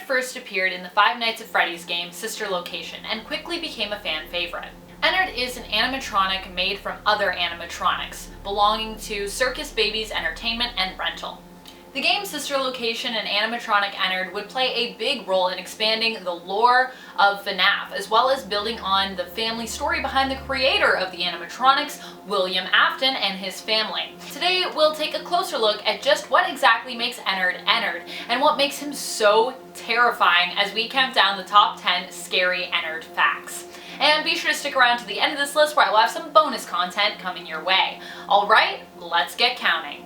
first appeared in the Five Nights at Freddys game Sister Location and quickly became a fan favorite. Ennard is an animatronic made from other animatronics, belonging to Circus Baby's Entertainment and Rental. The game Sister Location and animatronic Ennard would play a big role in expanding the lore of FNAF, as well as building on the family story behind the creator of the animatronics, William Afton, and his family. Today we'll take a closer look at just what exactly makes Ennard Ennard, and what makes him so terrifying as we count down the top 10 scary Ennard facts. And be sure to stick around to the end of this list where I will have some bonus content coming your way. Alright, let's get counting.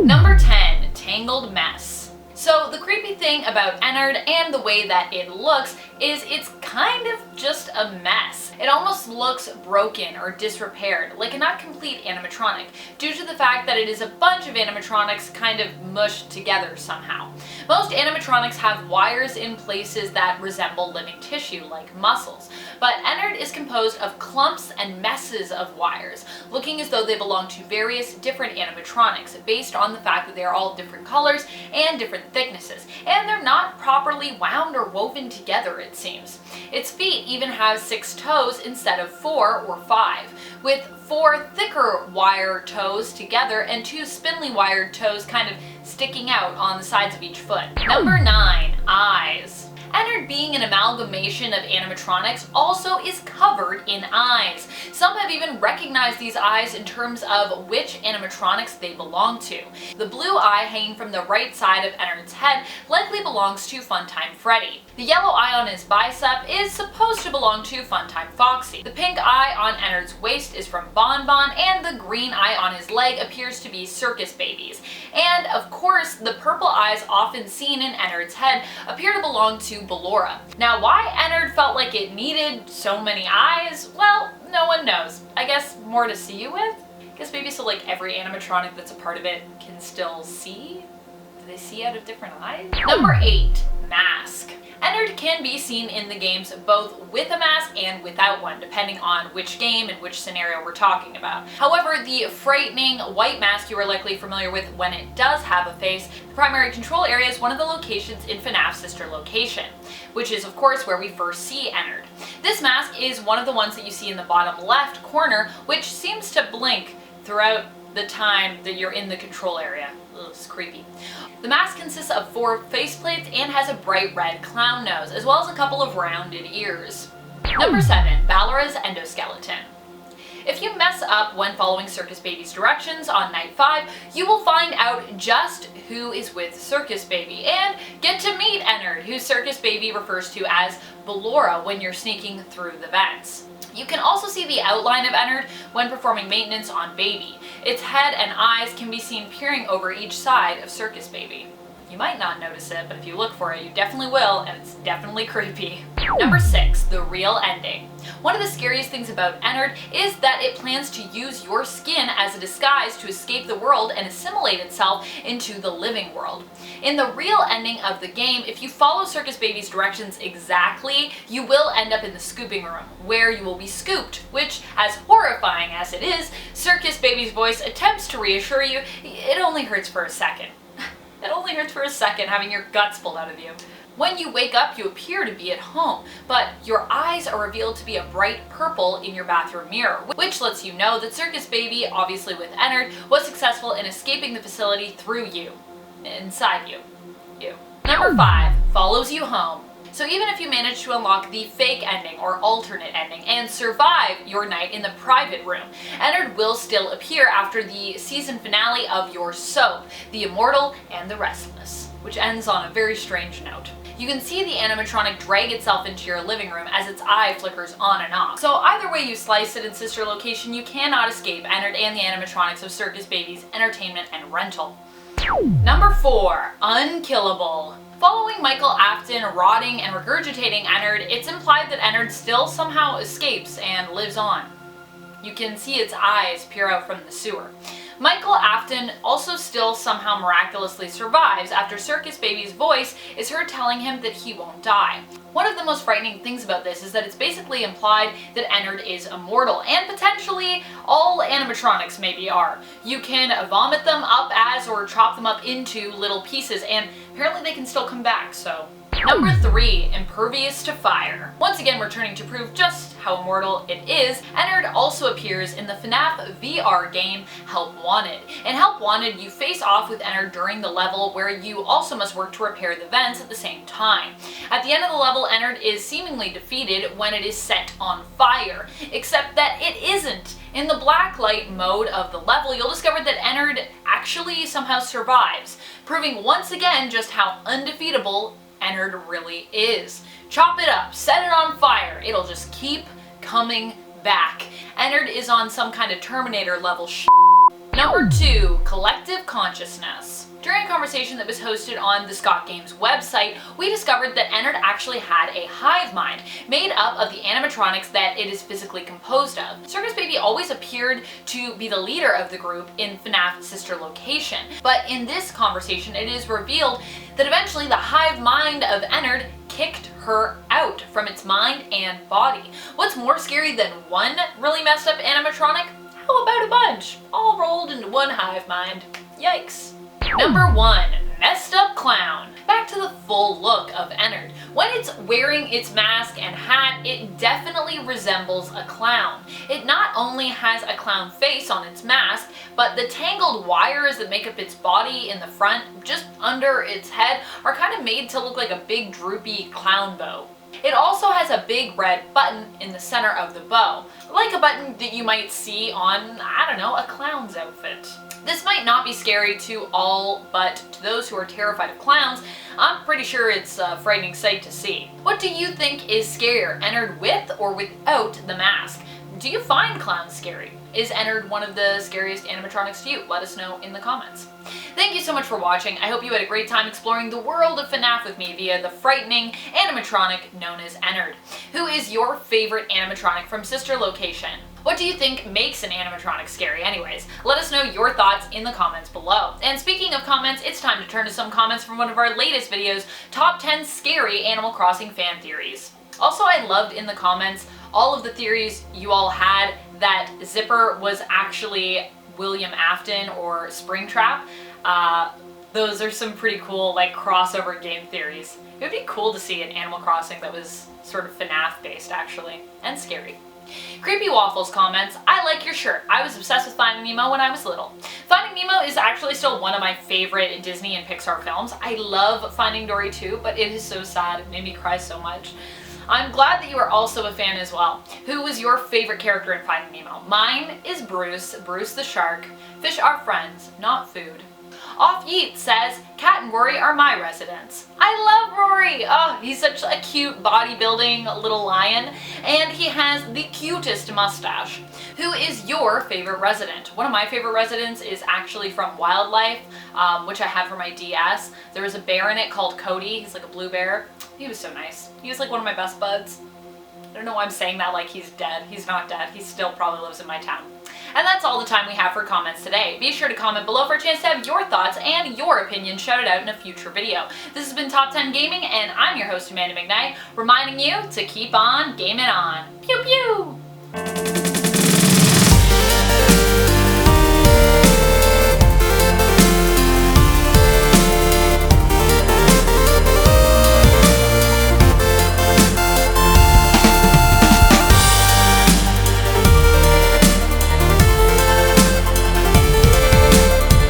Number 10, Tangled Mess. So the creepy thing about Ennard and the way that it looks is it's kind of just a mess. It almost looks broken or disrepaired, like a not complete animatronic, due to the fact that it is a bunch of animatronics kind of mushed together somehow. Most animatronics have wires in places that resemble living tissue, like muscles, but Ennard is composed of clumps and messes of wires, looking as though they belong to various different animatronics, based on the fact that they are all different colors and different thicknesses, and they're not properly wound or woven together, it seems. Its feet even have 6 toes instead of 4 or 5, with 4 thicker wire toes together and 2 spindly wired toes kind of sticking out on the sides of each foot. Number 9, eyes. Ennard, being an amalgamation of animatronics, also is covered in eyes. Some have even recognized these eyes in terms of which animatronics they belong to. The blue eye hanging from the right side of Ennard's head likely belongs to Funtime Freddy. The yellow eye on his bicep is supposed to belong to Funtime Foxy. The pink eye on Ennard's waist is from Bon Bon, and the green eye on his leg appears to be Circus Baby's. And of course, the purple eyes often seen in Ennard's head appear to belong to Valor. Now, why Ennard felt like it needed so many eyes, well, no one knows. I guess more to see you with? I guess maybe so like every animatronic that's a part of it can still see? Do they see out of different eyes? Number 8, mask. Ennard can be seen in the games both with a mask and without one, depending on which game and which scenario we're talking about. However, the frightening white mask you are likely familiar with when it does have a face, the primary control area is one of the locations in FNAF Sister Location, which is of course where we first see Ennard. This mask is one of the ones that you see in the bottom left corner, which seems to blink throughout the time that you're in the control area. Ugh, it's creepy. The mask consists of 4 faceplates and has a bright red clown nose, as well as a couple of rounded ears. Number 7, Valor's endoskeleton. If you mess up when following Circus Baby's directions on night 5, you will find out just who is with Circus Baby and get to meet Ennard, who Circus Baby refers to as Valor when you're sneaking through the vents. You can also see the outline of Ennard when performing maintenance on Baby. Its head and eyes can be seen peering over each side of Circus Baby. You might not notice it, but if you look for it, you definitely will, and it's definitely creepy. Number 6, the real ending. One of the scariest things about Ennard is that it plans to use your skin as a disguise to escape the world and assimilate itself into the living world. In the real ending of the game, if you follow Circus Baby's directions exactly, you will end up in the scooping room, where you will be scooped, which, as horrifying as it is, Circus Baby's voice attempts to reassure you it only hurts for a second. It only hurts for a second having your guts pulled out of you. When you wake up, you appear to be at home, but your eyes are revealed to be a bright purple in your bathroom mirror, which lets you know that Circus Baby, obviously with Ennard, was successful in escaping the facility through you. Inside you. You. Number 5, follows you home. So even if you manage to unlock the fake ending or alternate ending and survive your night in the private room, Ennard will still appear after the season finale of your soap, The Immortal and the Restless, which ends on a very strange note. You can see the animatronic drag itself into your living room as its eye flickers on and off. So either way you slice it in Sister Location, you cannot escape Ennard and the animatronics of Circus Baby's Entertainment and Rental. Number 4, Unkillable. Following Michael Afton rotting and regurgitating Ennard, it's implied that Ennard still somehow escapes and lives on. You can see its eyes peer out from the sewer. Michael Afton also still somehow miraculously survives after Circus Baby's voice is heard telling him that he won't die. One of the most frightening things about this is that it's basically implied that Ennard is immortal, and potentially all animatronics maybe are. You can vomit them up as or chop them up into little pieces, and apparently they can still come back, so. Number 3, impervious to fire. Once again returning to prove just how immortal it is, Ennard also appears in the FNAF VR game Help Wanted. In Help Wanted, you face off with Ennard during the level where you also must work to repair the vents at the same time. At the end of the level, Ennard is seemingly defeated when it is set on fire, except that it isn't. In the blacklight mode of the level, you'll discover that Ennard actually somehow survives, proving once again just how undefeatable Ennard really is. Chop it up, set it on fire, it'll just keep coming back. Ennard is on some kind of Terminator level shit. Number 2, collective consciousness. During a conversation that was hosted on the Scott Games website, we discovered that Ennard actually had a hive mind, made up of the animatronics that it is physically composed of. Circus Baby always appeared to be the leader of the group in FNAF's sister location, but in this conversation it is revealed that eventually the hive mind of Ennard kicked her out from its mind and body. What's more scary than one really messed up animatronic? How about a bunch, all rolled into one hive mind? Yikes. Number 1, messed up clown. Back to the full look of Ennard. When it's wearing its mask and hat, it definitely resembles a clown. It not only has a clown face on its mask, but the tangled wires that make up its body in the front, just under its head, are kind of made to look like a big droopy clown bow. It also has a big red button in the center of the bow, like a button that you might see on, I don't know, a clown's outfit. This might not be scary to all, but to those who are terrified of clowns, I'm pretty sure it's a frightening sight to see. What do you think is scarier, Ennard with or without the mask? Do you find clowns scary? Is Ennard one of the scariest animatronics to you? Let us know in the comments. Thank you so much for watching. I hope you had a great time exploring the world of FNAF with me via the frightening animatronic known as Ennard. Who is your favorite animatronic from sister location? What do you think makes an animatronic scary anyways? Let us know your thoughts in the comments below. And speaking of comments, it's time to turn to some comments from one of our latest videos, Top 10 Scary Animal Crossing Fan Theories. Also, I loved in the comments all of the theories you all had that Zipper was actually William Afton or Springtrap. Those are some pretty cool like crossover game theories. It would be cool to see an Animal Crossing that was sort of FNAF based actually, and scary. Creepy Waffles comments, I like your shirt. I was obsessed with Finding Nemo when I was little. Finding Nemo is actually still one of my favorite Disney and Pixar films. I love Finding Dory too, but it is so sad. It made me cry so much. I'm glad that you are also a fan as well. Who was your favorite character in Finding Nemo? Mine is Bruce, Bruce the shark. Fish are friends, not food. Off Yeet says, Cat and Rory are my residents. I love Rory! Oh, he's such a cute bodybuilding little lion, and he has the cutest mustache. Who is your favorite resident? One of my favorite residents is actually from Wildlife, which I have for my DS. There was a bear in it called Cody. He's like a blue bear. He was so nice. He was like one of my best buds. I don't know why I'm saying that like he's dead. He's not dead. He still probably lives in my town. And that's all the time we have for comments today. Be sure to comment below for a chance to have your thoughts and your opinions shouted out in a future video. This has been Top 10 Gaming, and I'm your host, Amanda McKnight, reminding you to keep on gaming on. Pew pew!